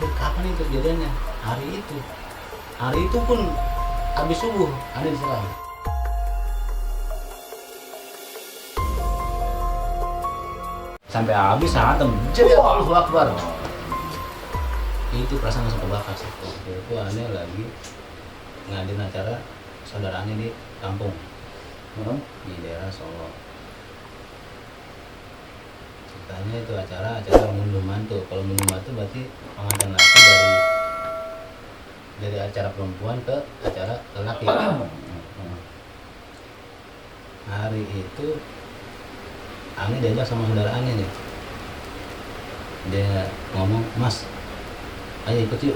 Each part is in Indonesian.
itu kapan itu kejadiannya? Hari itu pun habis subuh aneh diserang. Sampai habis hantem, jadi Allahu Akbar. Itu perasaan langsung kebakar sih. Itu aneh lagi ngadain acara saudaranya di kampung, di daerah Solo. Ceritanya itu acara ngunduh mantu. Kalau ngunduh mantu berarti pengantin laki dari acara perempuan ke acara lelaki. Hari itu Ani diajak sama saudara Ani nih. Dia ngomong, "Mas, ayo ikut yuk."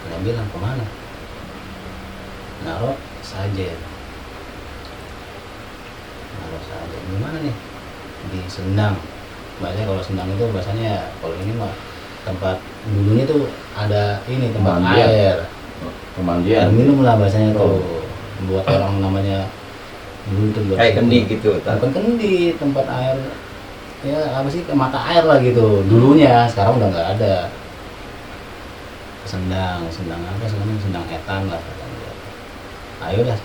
Saya bilang, "Kemana?" Naruh sajen. Gimana nih? Di Sendang. Bahasanya kalau Sendang itu bahasanya kalau ini mah tempat dulunya tuh ada ini tempat air. Air minum lah bahasanya tuh. Buat orang namanya dulu tuh buat kayak kendi gitu. Bukan kendi, tempat air. Ya apa sih, mata air lah gitu dulunya. Sekarang udah nggak ada. Sendang apa sekarang? Sendang Etan lah katanya. Ayo dah.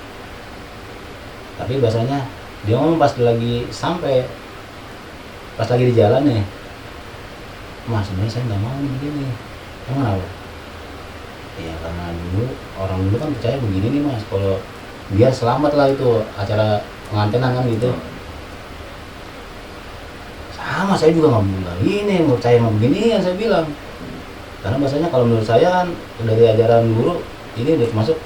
Tapi bahasanya dia ngomong pas lagi di jalan nih, "Mas, sebenarnya saya nggak mau begini." "Emang kenapa?" "Ya karena orang dulu kan percaya begini nih Mas, kalau biar selamat lah itu acara pengantinan kan gitu." "Sama, saya juga nggak bilang ini, menurut saya mau begini yang saya bilang. Karena bahasanya kalau menurut saya dari ajaran guru ini udah masuk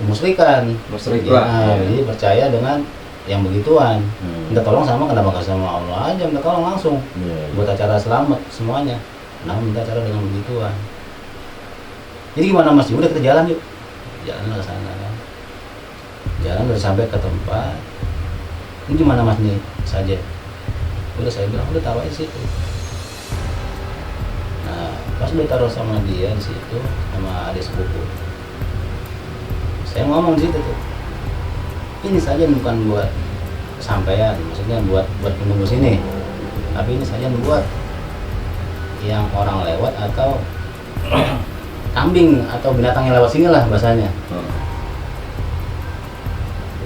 kemusyrikan. Ya, jadi percaya dengan yang begituan. Minta tolong kenapa nggak sama Allah aja, minta tolong langsung buat acara selamat semuanya. Kenapa minta acara dengan begituan?" "Jadi gimana Mas? Udah kita jalan yuk." Jalan ke sana kan. Jalan udah sampai ke tempat. "Ini gimana Mas nih saja?" Udah saya bilang, "Udah taruh aja situ." Nah, pas udah taruh sama dia di situ sama adik sepupu. Saya ngomong di situ tuh, "Ini saja bukan buat kesampaian, maksudnya buat menunggu sini. Tapi ini saja buat yang orang lewat atau kambing atau binatang yang lewat sini lah bahasanya."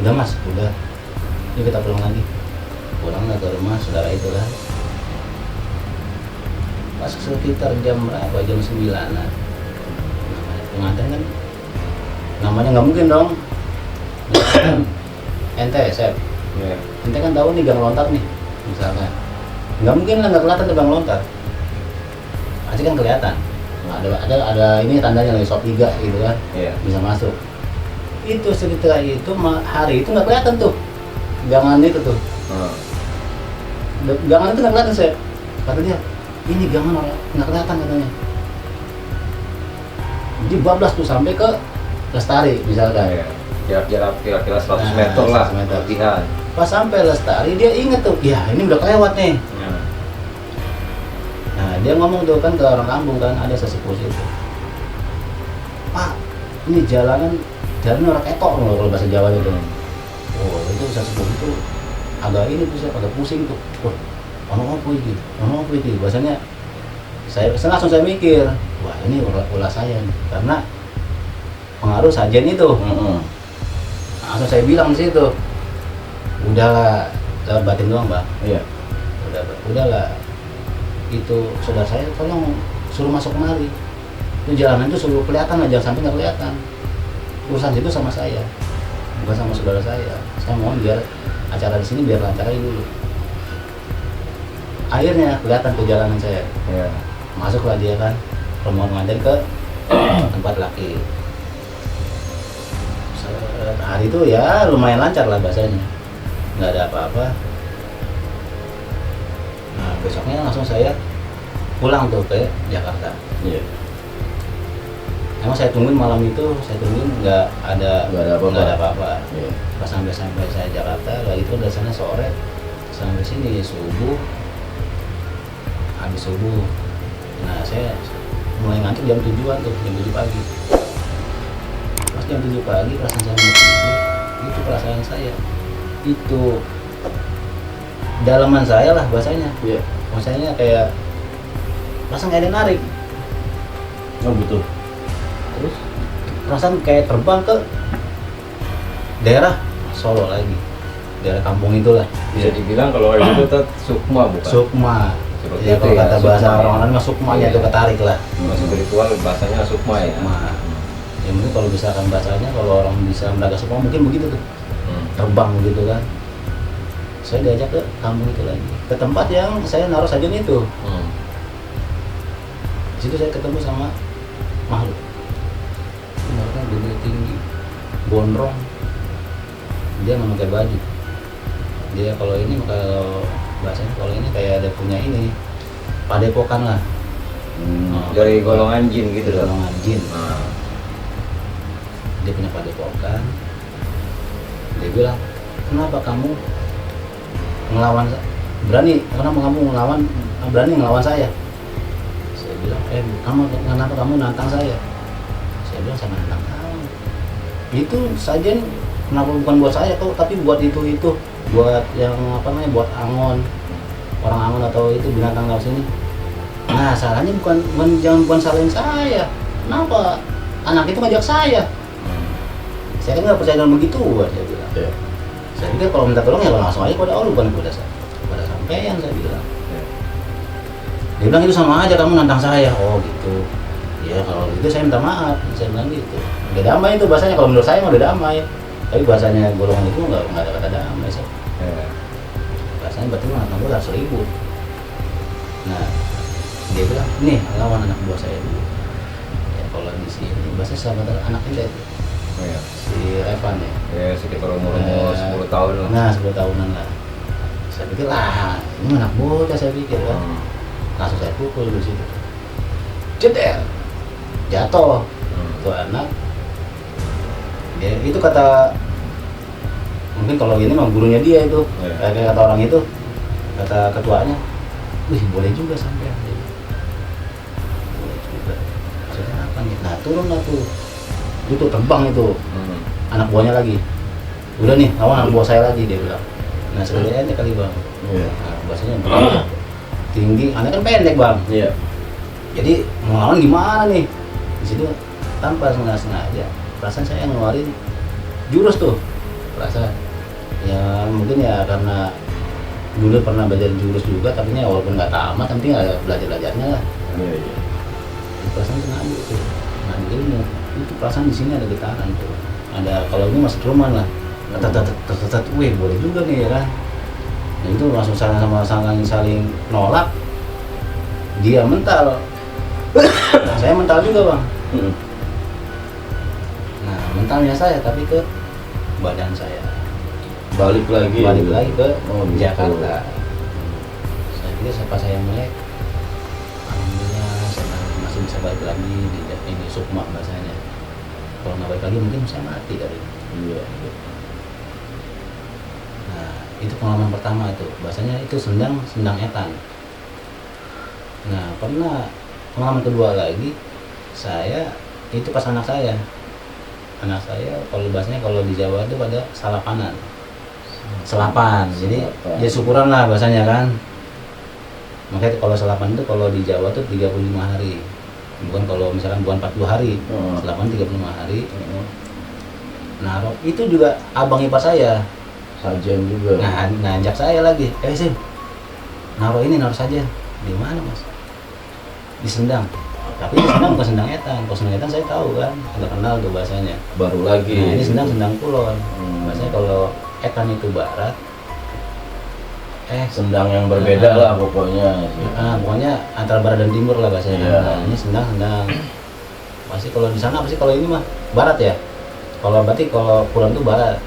"Udah Mas, udah. Yuk kita pulang lagi." Pulanglah ke rumah saudara itu kan. Pas sekitar jam berapa? Jam 9-an. Namanya pengantin kan, namanya nggak mungkin dong. Ente, Sep. Ente kan tahu nih gang lontar nih, misalnya. Nggak mungkin lah nggak kelihatan tuh gang lontar. Pasti kan kelihatan. Ada ini tandanya lagi shop 3 gitu kan. Bisa masuk. Itu sekitar itu hari itu nggak kelihatan tuh gangan itu tuh. Gangan itu nggak kelihatan, Sep. Kata dia, "Ini gangan nggak kelihatan," katanya. Jadi bablas tuh sampai ke Lestari misalkan. Jarak kira-kira 100 meter lah. 100 meter. Pas sampai Lestari dia inget tuh, ya ini udah kelewat nih. Nah dia ngomong tuh kan ke orang kampung kan, ada sesepuh situ, "Pak, ini jalan orang ketok loh kalau bahasa Jawa itu." Oh itu sesepuh itu agak ini tuh, agak pusing tuh. Wah, ono apa iki? Bahasanya langsung saya mikir, wah ini ulah saya nih. Karena pengaruh sajen itu. Langsung saya bilang di situ, "Udahlah, lewat batin doang, Mbak." Iya. Udahlah. Itu saudara saya tolong suruh masuk kemari. Itu jalanan itu suruh kelihatan aja, sampai nggak kelihatan. Urusan itu sama saya, bukan sama saudara saya. Saya mohon biar acara di sini biar lancar aja dulu. Akhirnya kelihatan perjalanan saya. Masuklah dia kan, rombongan pengantin ke tempat laki. Hari itu ya lumayan lancar lah bahasanya, nggak ada apa-apa. Nah besoknya langsung saya pulang tuh ke Jakarta. Emang saya tungguin malam itu, nggak ada apa-apa. Pas sampai saya Jakarta, lagi itu dari sana sore sampai sini subuh, habis subuh. Nah saya mulai ngantuk jam 7-an tuh, jam 7 pagi. Pas jam 7 pagi perasaan saya itu perasaan saya itu dalaman saya lah bahasanya. Maksudnya kayak perasaan kayak ada narik. Oh betul. Terus perasaan kayak terbang ke daerah Solo lagi, daerah kampung itulah. Bisa dibilang kalau itu tuh sukma bukan? Sukma. Seperti Ya itu kalau ya, kata bahasa sukma ya. orang-orang mah sukmanya Iya. itu ketarik lah. Masih spiritual bahasanya sukma ya. Sukma. Ya mungkin kalau misalkan bahasanya kalau orang bisa mendaga sukma mungkin begitu tuh. Terbang gitu kan. Saya diajak ke kampung itu lagi, ke tempat yang saya naruh sajen itu. Di situ saya ketemu sama makhluk. Makhluknya gede tinggi, gondrong. Dia nggak pakai baju. Dia kalau ini kalau bahasanya kalau ini kayak ada punya ini padepokan lah. Dari golongan jin gitu loh. Golongan jin. Nah, Dia punya padepokan. Dia bilang, kenapa kamu ngelawan kenapa kamu berani ngelawan saya? Saya bilang, kenapa kamu nantang saya? Saya bilang, saya nantang kamu. Itu sajen kenapa bukan buat saya kok, tapi buat itu buat yang apa namanya, buat Angon, orang Angon atau itu binatang laut sini. Nah, salahnya bukan salahin saya. Kenapa anak itu ngajak saya? Saya kan nggak percaya dengan begitu, saya bilang. Ya. Saya pikir kalau minta tolong ya langsung aja kepada Allah, bukan kepada saya, kepada sampean, saya bilang. Dia bilang itu sama aja kamu nantang saya. Oh gitu. Ya kalau gitu saya minta maaf, saya bilang gitu. Udah damai itu bahasanya, kalau menurut saya mah udah damai. Tapi bahasanya golongan itu nggak ada kata damai. Bahasanya berarti nantang gue harus ribut. Nah, dia bilang, nih lawan anak buah saya dulu. Ya kalau di sini bahasa sahabat anak kita itu. Si Evan ya. ya sekitar umur 10 tahun lah. Nah 10 tahunan lah. Saya pikir lah ini anak bocah, saya pikir kan. Langsung saya pukul di situ. Jedel, jatuh. Tuh anak. Dia itu kata, mungkin kalau gini mah gurunya dia itu. Kayak kata orang itu, kata ketuanya, wih boleh juga sampai. Boleh juga. Maksudnya apa nih? Nah turun lah tuh. Itu terbang itu. Anak buahnya lagi. Udah nih, lawan anak buah saya lagi, dia bilang. Nah sekali aja kali bang. Nah, bahasanya tinggi, anak kan pendek bang. Iya. Jadi mau lawan gimana nih? Di situ tanpa sengaja, perasaan saya ngeluarin jurus tuh. Perasaan. Ya mungkin ya karena dulu pernah belajar jurus juga, tapi walaupun nggak tamat, tapi nggak belajarnya lah. Iya. Perasaan sengaja itu, ngambil ilmu. Itu perasaan di sini ada getaran tuh. Ada kalau ini masih rumah lah. Tetet, wih boleh juga nih ya kan. Nah itu langsung saling nolak. Dia mental, saya mental juga bang. Nah mentalnya saya tapi ke badan saya. Balik lagi ke gitu. Jakarta. Saya pikir siapa saya melek. Alhamdulillah saya masih bisa balik lagi di ini sukma bahasanya. Kalau nggak balik lagi mungkin saya mati kali. Iya. Nah itu pengalaman pertama itu. Bahasanya itu sendang etan. Nah pernah pengalaman kedua lagi, saya itu pas anak saya kalau bahasanya kalau di Jawa itu pada selapan, jadi ya syukuran lah bahasanya kan. Makanya kalau selapan itu kalau di Jawa tuh 35 hari, bukan kalau misalkan bukan 40 hari, selapan 35 hari. Nah itu juga abang ipar saya Sajen juga. nah ngajak saya lagi, Sim naruh saja. Di mana mas? Di Sendang. Tapi di Sendang bukan Sendang etan. Kalau Sendang etan saya tahu kan, udah kenal tuh bahasanya. Baru lagi. Nah ini Sendang Kulon. Bahasanya kalau etan itu barat, Sendang yang berbeda lah pokoknya. Pokoknya antara barat dan timur lah bahasanya. Iya. Nah, ini Sendang. Pasti kalau di sana pasti kalau ini mah barat ya. Kalau berarti kalau Kulon itu barat,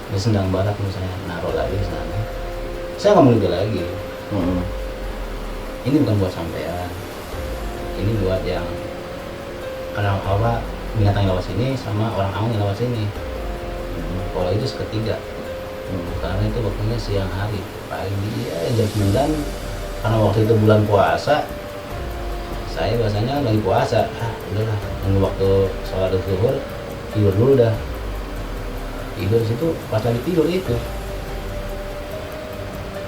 di Sendang barat misalnya naruh lagi di sana. Saya nggak mau lagi. Ini bukan buat sampean. Ini buat yang orang binatang yang lewat sini sama orang Angon yang lewat sini. Kalau itu seketiga. Karena itu waktunya siang hari, pagi ya, jam 9. Karena waktu itu bulan puasa, saya biasanya lagi puasa. Udahlah, nunggu waktu sholat zuhur, tidur dulu dah. Tidur di situ, pas lagi tidur itu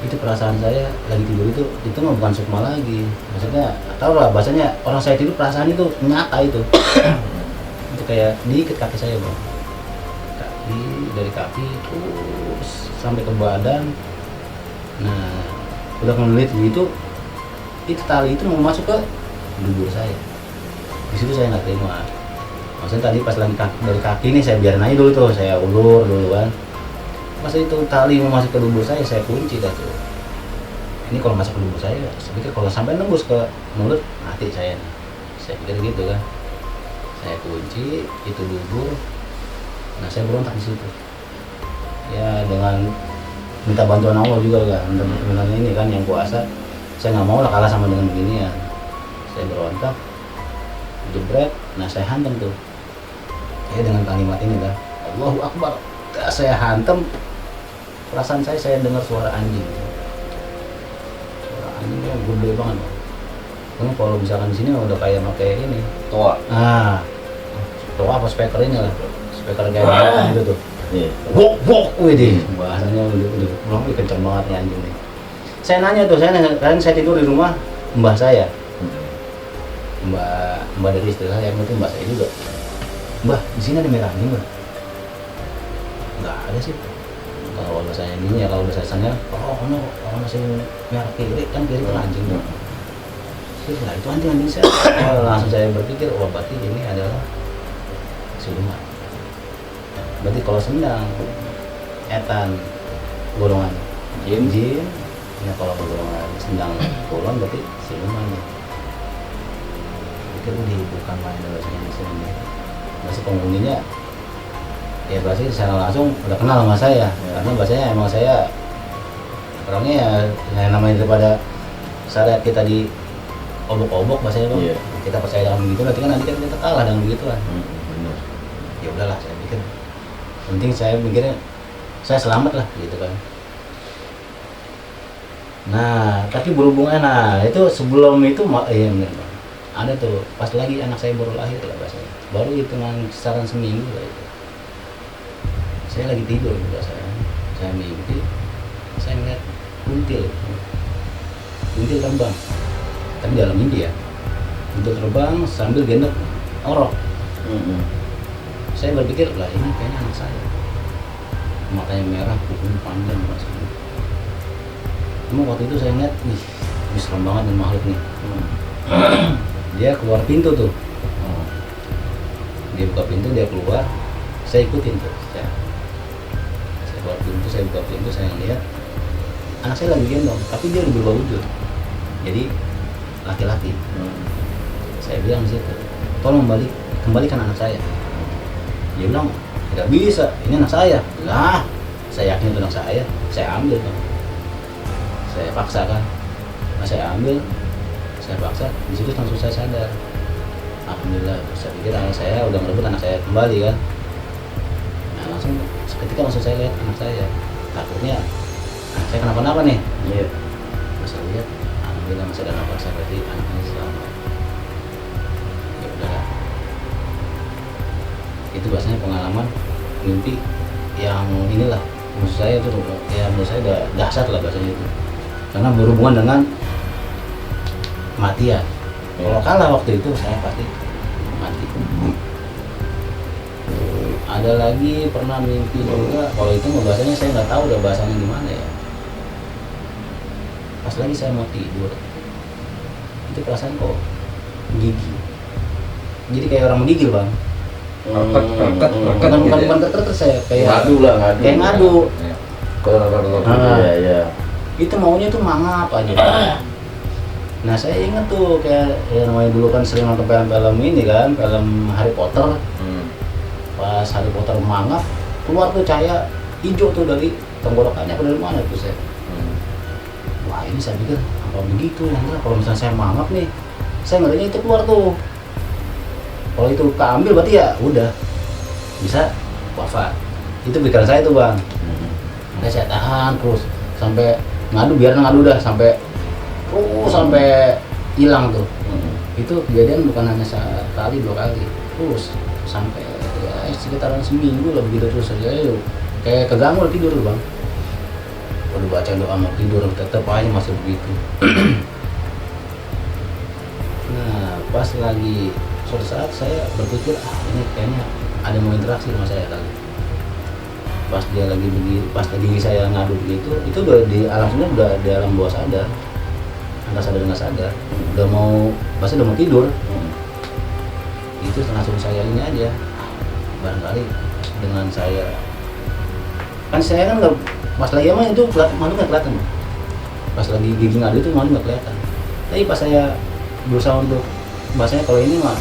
itu perasaan saya lagi tidur itu mah bukan sukma lagi, maksudnya tau lah bahasanya orang saya tidur perasaan itu nyata itu. Itu kayak diikat kaki saya bang, kaki dari kaki terus sampai ke badan. Nah udah mengelit gitu, itu tali itu mau masuk ke dubur saya. Di situ saya nggak terima. Maksudnya tadi pas lagi dari kaki nih saya biarin aja dulu tuh, saya ulur dulu kan. Pas itu tali mau masuk ke dubur saya kunci dah tuh. Ini kalau masuk ke dubur saya pikir kalau sampai nembus ke mulut mati saya. Saya pikir gitu kan. Saya kunci itu dubur. Nah saya berontak di situ. Ya dengan minta bantuan Allah juga kan. Sebenarnya ini kan yang kuasa. Saya nggak mau lah kalah sama dengan beginian. Saya berontak, jebret. Nah saya hantam tuh. Saya dengan kalimat ini kan, Allahu Akbar. Saya hantam. Perasaan saya dengar suara anjing. Suara anjing yang gede banget. Karena kalau misalkan di sini udah kayak pakai ini Toa. Nah, toa apa speaker ini lah, speaker kayak gitu tuh. Iya. Wok, wih bahasanya udah kenceng banget nih anjing nih. Saya nanya tuh, kan saya tidur di rumah mbah saya, mbak dari istri saya, yang itu mbak saya juga. Mbah, di sini ada merah nih mbah? Nggak ada sih. Kalau bahasanya gini ya, kalau bahasanya, kalau masih merah kiri kan kiri kan anjing. Nah itu anjing saya. Langsung saya berpikir, berarti ini adalah siluman. Berarti kalau sendang, etan, golongan jin. Ya kalau golongan sendang golongan berarti siluman. Pikir ini bukan main bahasanya di sini. Bahasa penghuninya ya berarti secara langsung udah kenal sama saya, karena bahasanya emang saya orangnya ya namanya daripada syariat kita di obok-obok bahasanya bang. Iya. Kita percaya dengan begitu, nanti kan kita kalah dengan begituan. Benar. Ya udahlah saya pikir, penting saya mikirnya saya selamat lah gitu kan. Nah tapi berhubungan, nah itu sebelum itu iya bener bang, ada tuh pas lagi anak saya baru lahir lah bahasanya, baru hitungan kisaran seminggu lah itu. Saya lagi tidur juga, saya mimpi, saya ngeliat kuntil terbang, tapi dalam mimpi ya, kuntil terbang sambil gendong orok. Saya berpikir lah ini kayaknya anak saya, matanya merah, kukunya panjang rasanya. Cuma waktu itu saya ngeliat, wih serem banget nih makhluk nih. Dia keluar pintu tuh, dia buka pintu, dia keluar, saya ikutin tuh. Saya buka pintu, saya ngeliat anak saya lagi gendong, tapi dia udah berubah wujud jadi laki-laki. Saya bilang di situ, tolong kembalikan anak saya. Dia bilang tidak bisa, ini anak saya. Lah, saya yakin itu anak saya ambil kan. Saya paksa kan, nah, saya ambil, saya paksa. Di situ langsung saya sadar, alhamdulillah. Saya pikir anak saya udah merebut anak saya kembali kan. Nah seketika langsung saya lihat anak saya, takutnya anak saya kenapa-napa nih. Iya. Saya lihat, alhamdulillah masih ada nafas, berarti anaknya selamat. Ya udah, itu bahasanya pengalaman mimpi yang inilah menurut saya itu ya, menurut saya udah dahsyat lah bahasanya itu, karena berhubungan dengan kematian. Kalau kalah waktu itu saya pasti mati. Ada lagi pernah mimpi juga, kalau itu bahasanya saya nggak tahu udah bahasanya gimana ya. Pas lagi saya mau tidur, itu perasaan kok gigi, jadi kayak orang menggigil bang. Bukan terus saya kayak ngadu. Iya. Itu maunya tuh mangap aja. Nah saya inget tuh kayak ya, namanya dulu kan sering nonton film-film ini kan, film Harry Potter. Pas Harry Potter mangap, keluar tuh cahaya hijau tuh dari tenggorokannya, apa dari mana tuh saya. Wah ini saya pikir apa begitu, nah, kalau misalnya saya mangap nih, saya ngerinya itu keluar tuh. Kalau itu keambil berarti ya udah bisa wafat. Itu pikiran saya tuh bang. Makanya saya tahan terus sampai ngadu, biar ngadu dah sampai hilang tuh. Itu kejadian bukan hanya sekali, 2 kali, terus sampai ya sekitaran seminggu lah begitu terus saja. Kayak keganggu tidur tuh bang. udah baca doa mau tidur tetap aja masih begitu. Nah pas lagi suatu saat saya berpikir ini kayaknya ada mau interaksi sama saya kali. Pas dia lagi begini, pas lagi saya ngadu begitu, itu udah di alam sebenarnya udah di alam bawah sadar, antara sadar nggak sadar, udah mau tidur. Itu langsung saya ini aja, barangkali dengan saya kan nggak pas lagi emang itu malu nggak kelihatan, pas lagi gigi ngadu itu malu nggak kelihatan. Tapi pas saya berusaha untuk bahasanya kalau ini mah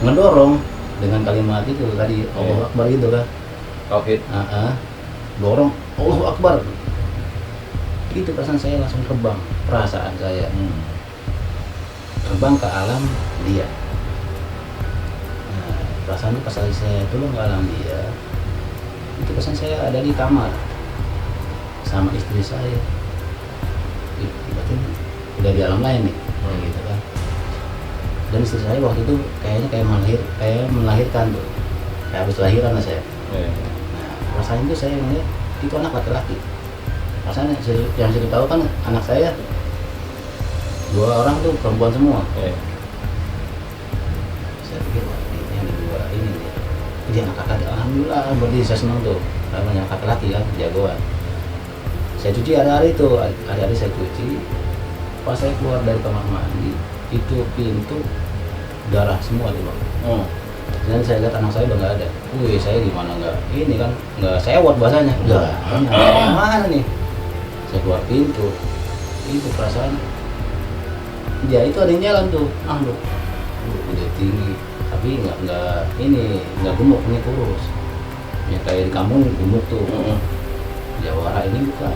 ngedorong dengan kalimat itu tadi Allahu Akbar gitu kan. Tauhid. Dorong Allahu Akbar. Itu perasaan saya langsung terbang, perasaan saya terbang ke alam dia. Nah, perasaan itu pas saya turun ke alam dia, itu perasaan saya ada di kamar sama istri saya. Berarti udah di alam lain nih, gitu kan. Dan istri saya waktu itu kayaknya kayak melahirkan tuh, kayak habis lahiran lah saya. Rasanya itu saya ngeliat itu anak laki-laki. Rasanya yang saya tahu kan anak saya 2 orang tuh perempuan semua. Saya pikir wah ini yang dua ini nih. Ini anak kakak. Alhamdulillah berarti saya senang tuh. Namanya laki-laki kan jagoan. Saya cuci hari-hari itu, hari-hari saya cuci. Pas saya keluar dari kamar mandi, itu pintu darah semua tuh bang. Dan saya lihat anak saya udah nggak ada. Wih, saya gimana nggak? Ini kan nggak sewot bahasanya. Udah, mana nih? Saya keluar pintu, itu perasaan. Ya itu ada yang jalan tuh, lu, udah tinggi, tapi nggak gemuk, ini kurus. Ya kayak di kampung gemuk tuh. Jawara ini bukan.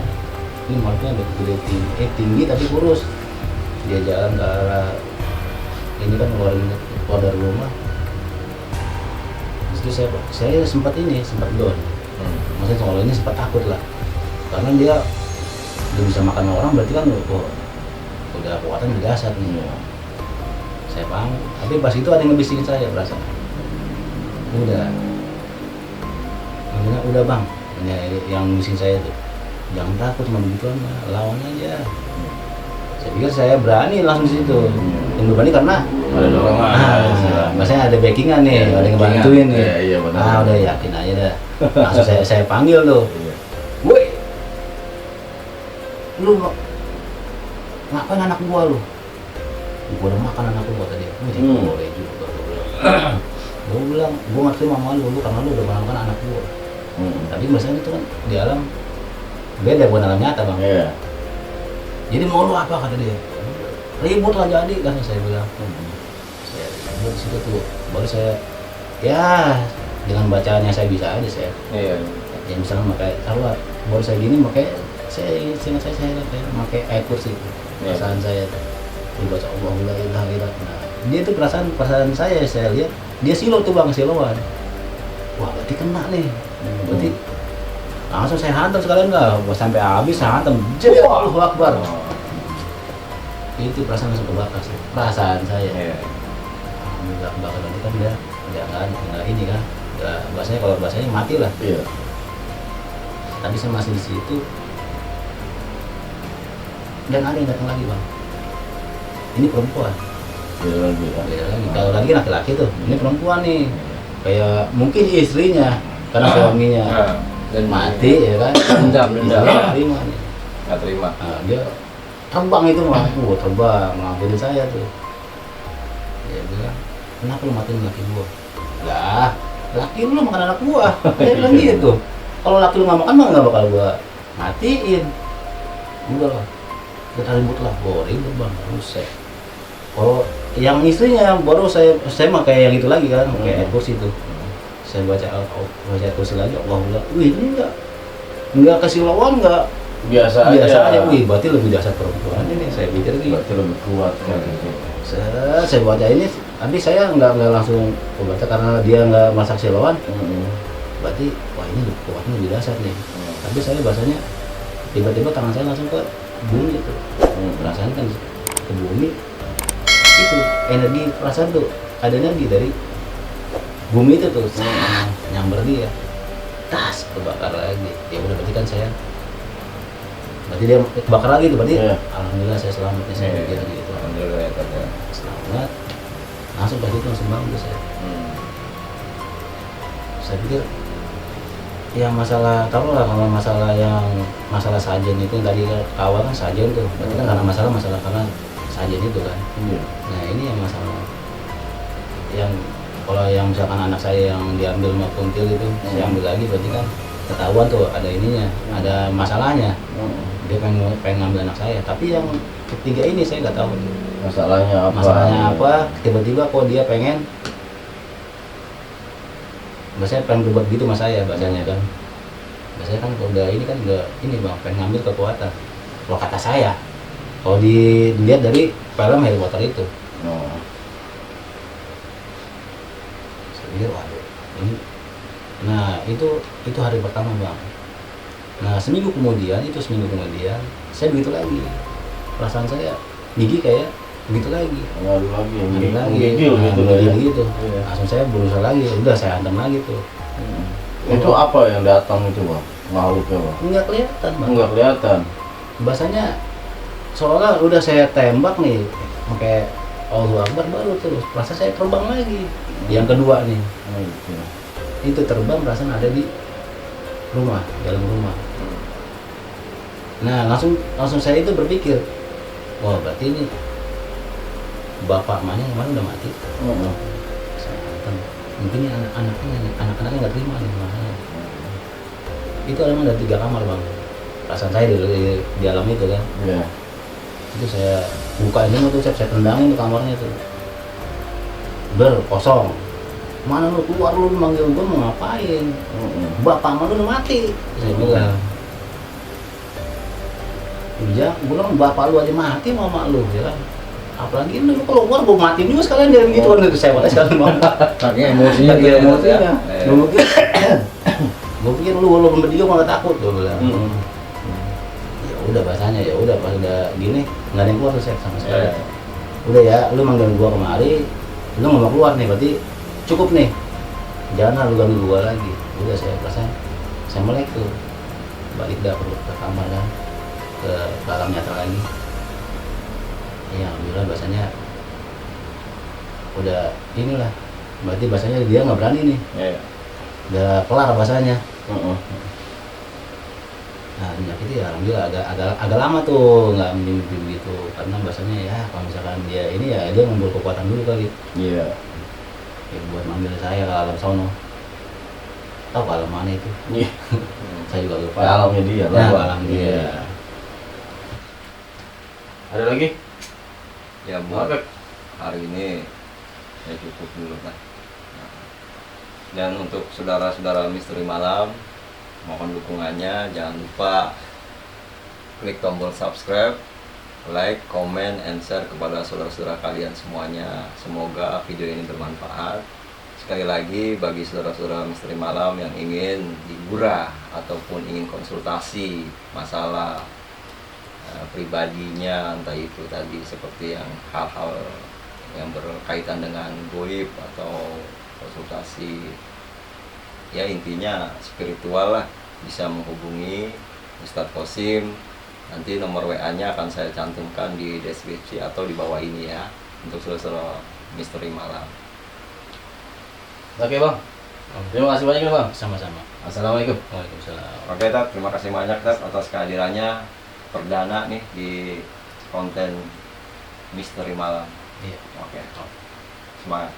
Ini maksudnya udah tinggi tapi kurus. Dia jalan ke arah ini kan keluar dari rumah. Saya sempat down. Maksudnya kalau ini sempat takut lah, karena dia udah bisa makan orang, berarti kan udah kekuatan udah dahsyat nih. Saya paham, tapi pas itu ada yang ngebisikin saya perasaan. Udah bang, yang ngebisikin saya tuh, jangan takut sama begituan, lawan aja. Saya pikir saya berani langsung di situ. Yang berani karena ada dorongan. Maksudnya ada backingan nih, ada yang bantuin nih. Iya, benar. Udah yakin aja dah. Langsung saya panggil tuh. Woi, lu ngapain anak gua lu? Gua udah makan anak gua tadi. Boleh juga gua bilang, gua nggak terima sama lu karena lu udah makan anak gua. Tapi maksudnya itu kan di alam beda, bukan alam nyata bang. Iya. Jadi mau lu apa kata dia? Ribut lah jadi kan saya bilang. Saya ribut di situ tuh, baru saya ya dengan bacaannya saya bisa aja saya. Iya. Ya misalnya pakai taruh baru saya gini saya pakai ayat kursi itu. Perasaan saya tuh dibaca Allahu la ilaha illallah. Nah, dia tuh perasaan saya lihat dia silo tuh bang, siloan. Wah berarti kena nih. Berarti langsung saya hantam sekalian nggak, sampai habis saya hantam. Jadi Allahu Akbar. Itu perasaan langsung kebakar sih. Perasaan saya. Alhamdulillah kebakar nanti kan dia nggak ini kan. Bahasanya kalau bahasanya mati lah. Iya. Tapi saya masih di situ. Dan ada yang datang lagi bang. Ini perempuan. Beda lagi. Kalau lagi laki-laki tuh, ini perempuan nih. Kayak mungkin istrinya, karena suaminya dan mati ya kan. dendam. Nggak terima nih. Nggak terima. Nah, dia terbang itu mah, terbang ngambilin saya tuh. Dia bilang, kenapa lu matiin laki gua? Lah, laki lu makan anak gua. Dia bilang gitu. Kalau laki lu nggak makan mah nggak bakal gua matiin. Udah lah, kita ribut lah, ribut bang, rusak. Kalau yang istrinya baru saya mah kayak yang itu lagi kan, kayak ayat kursi itu. Saya baca ayat kursi lagi, Allah, wih ini enggak kasih lawan, enggak biasa aja. Wih, berarti lebih dasar perempuan ini. Saya pikir nih, berarti lebih kuat kan. Saya baca ini, tapi saya nggak langsung baca karena dia nggak masak silawan. Berarti wah ini kuatnya lebih dasar nih. Tapi saya bahasanya tiba-tiba tangan saya langsung ke bumi itu. Perasaan kan ke bumi itu energi perasaan tuh ada energi dari bumi itu tuh nyamber dia, tas kebakar lagi. Ya udah berarti kan saya berarti dia bakar lagi tuh, berarti Iya. alhamdulillah saya selamat nih, saya pikir gitu. Alhamdulillah ya Tat ya. Selamat, langsung pas itu langsung bangun tuh saya. Saya pikir yang masalah, tahu lah kalau masalah yang masalah sajen itu yang tadi awal kan sajen tuh, berarti kan karena masalah karena sajen itu kan. Iya. Nah ini yang masalah yang kalau yang misalkan anak saya yang diambil sama kuntil itu, saya ambil lagi, berarti kan ketahuan tuh ada ininya, ada masalahnya. Dia pengen ngambil anak saya, tapi yang ketiga ini saya nggak tahu Masalahnya apa? masalahnya apa. Tiba-tiba kok dia pengen, bahasanya pengen berbuat gitu sama saya, bahasanya kan. Bahasanya kan kalau udah ini kan udah ini bang, pengen ngambil kekuatan. Kalau kata saya, kalau dilihat dari film Harry Potter itu, Oh. saya pikir waduh ini. Nah itu hari pertama bang. Nah seminggu kemudian saya begitu lagi, perasaan saya gigi kayak begitu lagi. Ngaruh lagi. Ngeri lagi, Menggigil nah, gitu. menggigil Ya. gitu. Iya. Langsung saya berusaha lagi, udah saya hantam lagi tuh. Itu apa yang datang itu bang? Makhluknya bang? Nggak kelihatan bang. Enggak kelihatan. Bahasanya seolah udah saya tembak nih, pakai Allahu Akbar baru terus. Perasaan saya terbang lagi. Yang kedua nih, Oh, gitu. itu terbang perasaan ada di rumah, dalam rumah. Nah langsung saya itu berpikir, wah berarti ini bapak emaknya kemarin udah mati. Saya hantam. Mungkin ini anak-anaknya nggak terima nih makanya. Itu emang ada 3 kamar bang. Perasaan saya di alam itu kan. Iya. Itu saya buka ini tuh, saya tendangin tuh kamarnya tuh. Kosong. Mana lu keluar, lu manggil gua mau ngapain? Bapak mah udah mati. Saya bilang. Iya, gue bilang bapak lu aja mati mau mak lu, ya kan? Apalagi lu keluar gua mati juga sekalian dia gitu kan, itu saya malah sekalian bang. Saking emosinya Saking gitu ya, Tat, emosinya. ya. Gue pikir lu walaupun berdua gua nggak takut tuh bilang. Hmm. Ya udah bahasanya, ya udah pas udah gini nggak ada yang keluar tuh saya sama sekali. Iya. Udah ya, lu manggil gua kemari, lu nggak mau keluar nih, berarti cukup nih. Jangan lu ganggu gua lagi. Udah saya perasaan, saya melek tuh, balik dah ke kamar kan, ke alam nyata lagi. Iya, alhamdulillah bahasanya udah inilah, berarti bahasanya dia nggak berani nih, Iya. udah kelar bahasanya. Heeh. Nah minyak itu ya alhamdulillah agak lama tuh nggak mimpi begitu, karena bahasanya ya kalau misalkan dia ini ya dia ngumpul kekuatan dulu kali Iya. ya, buat manggil saya ke alam sono. Tahu ke alam mana itu? Iya. Saya juga lupa. Alamnya dia lah, Nah, Bang. alam dia. Iya. Ada lagi? Ya buat Oke. hari ini ya cukup dulu lah. Nah, dan untuk saudara-saudara Misteri Malam, mohon dukungannya, jangan lupa klik tombol subscribe, like, comment, and share kepada saudara-saudara kalian semuanya. Semoga video ini bermanfaat. Sekali lagi bagi saudara-saudara Misteri Malam yang ingin digurah ataupun ingin konsultasi masalah pribadinya, entah itu tadi seperti yang hal-hal yang berkaitan dengan goib atau konsultasi, ya intinya spiritual lah, bisa menghubungi Ustadz Kosim. Nanti nomor WA-nya akan saya cantumkan di deskripsi atau di bawah ini ya, untuk saudara-saudara Misteri Malam. Oke bang. Terima kasih banyak ya bang. Sama-sama. Assalamualaikum. Waalaikumsalam. Oke Tat, terima kasih banyak Tat atas kehadirannya perdana nih di konten Misteri Malam. Iya. Oke, semangat.